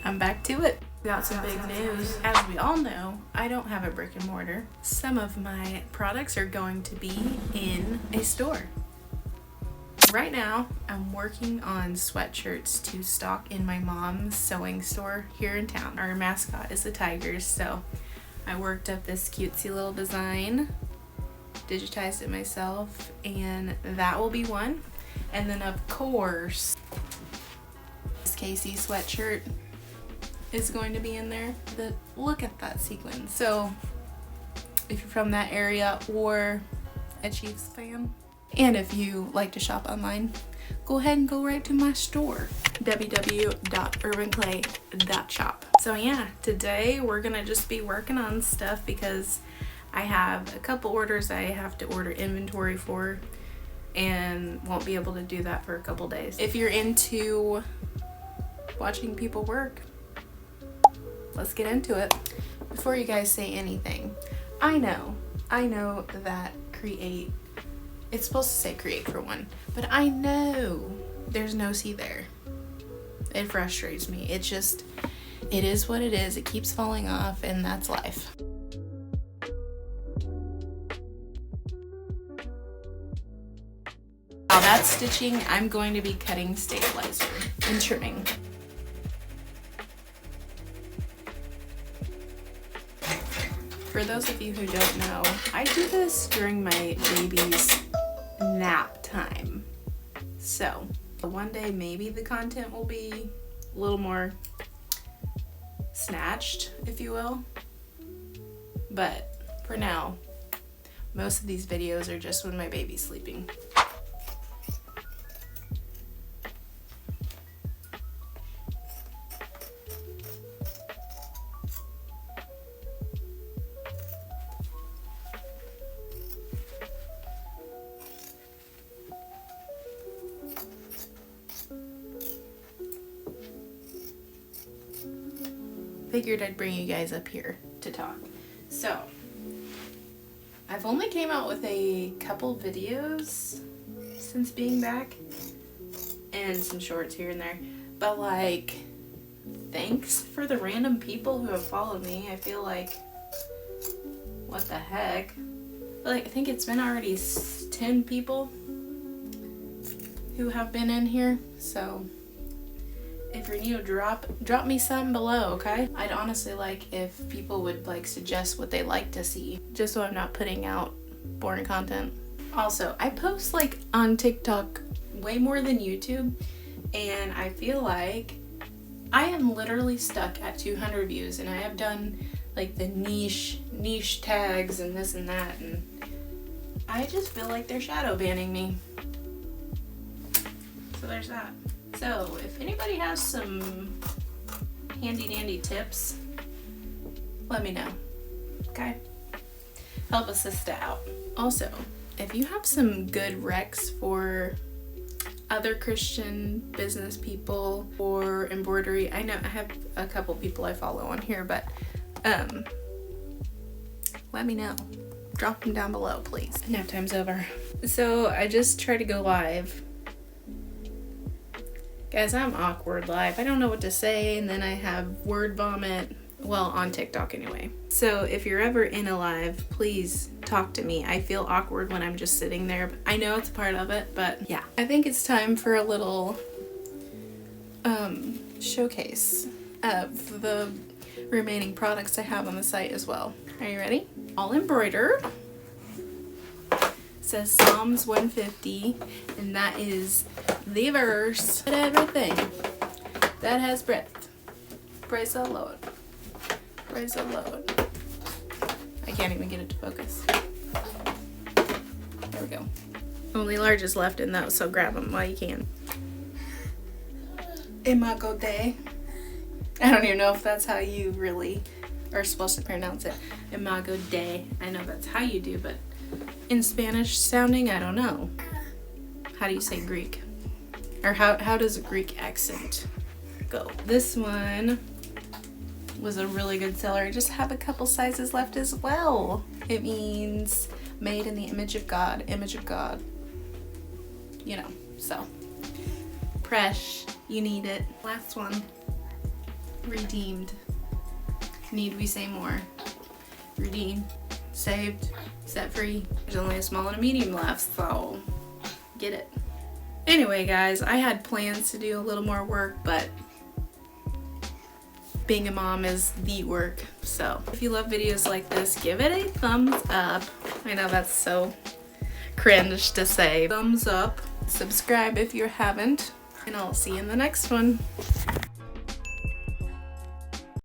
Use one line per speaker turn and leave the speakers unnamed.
I'm back to it. Got some big news. As we all know, I don't have a brick and mortar. Some of my products are going to be in a store. Right now, I'm working on sweatshirts to stock in my mom's sewing store here in town. Our mascot is the Tigers, so I worked up this cutesy little design, digitized it myself, and that will be one. And then of course, this Casey sweatshirt is going to be in there. But look at that sequin. So if you're from that area or a Chiefs fan, and if you like to shop online, go ahead and go right to my store, www.urbanclay.shop. So yeah, today we're gonna just be working on stuff because I have a couple orders I have to order inventory for and won't be able to do that for a couple days. If you're into watching people work, let's get into it. Before you guys say anything, I know that create, it's supposed to say create for one, but I know there's no C there. It frustrates me. It is what it is. It keeps falling off, and that's life. While that's stitching, I'm going to be cutting stabilizer and trimming. For those of you who don't know, I do this during my baby's nap time. So one day maybe the content will be a little more snatched, if you will. But for now, most of these videos are just when my baby's sleeping. Figured I'd bring you guys up here to talk. So I've only came out with a couple videos since being back and some shorts here and there, but like, thanks for the random people who have followed me. I feel like, what the heck, like, I think it's been already 10 people who have been in here. So if you're new, drop me something below, okay? I'd honestly like if people would like suggest what they like to see, just so I'm not putting out boring content. Also, I post like on TikTok way more than YouTube, and I feel like I am literally stuck at 200 views, and I have done like the niche tags and this and that, and I just feel like they're shadow banning me. So there's that. So if anybody has some handy dandy tips, let me know, okay? Help a sister out. Also, if you have some good recs for other Christian business people or embroidery, I know I have a couple people I follow on here, but let me know. Drop them down below, please. Nap time's over. So I just tried to go live. Guys, I'm awkward live. I don't know what to say, and then I have word vomit. Well, on TikTok anyway. So if you're ever in a live, please talk to me. I feel awkward when I'm just sitting there. I know it's a part of it, but yeah. I think it's time for a little showcase of the remaining products I have on the site as well. Are you ready? All embroidered. Says Psalms 150, and that is the verse that everything that has breath. Praise the Lord. Praise the Lord. I can't even get it to focus. There we go. Only large is left in those, so grab them while you can. Imago Dei. I don't even know if that's how you really are supposed to pronounce it. Imago Dei. I know that's how you do, but in Spanish sounding, I don't know. How do you say Greek? Or how does a Greek accent go? This one was a really good seller. I just have a couple sizes left as well. It means made in the image of God, you know, so fresh, you need it. Last one. Redeemed. Need we say more? Redeemed. Saved. Set free. There's only a small and a medium left, so get it. Anyway, guys, I had plans to do a little more work, but being a mom is the work. So if you love videos like this, give it a thumbs up. I know that's so cringe to say. Thumbs up. Subscribe if you haven't. And I'll see you in the next one.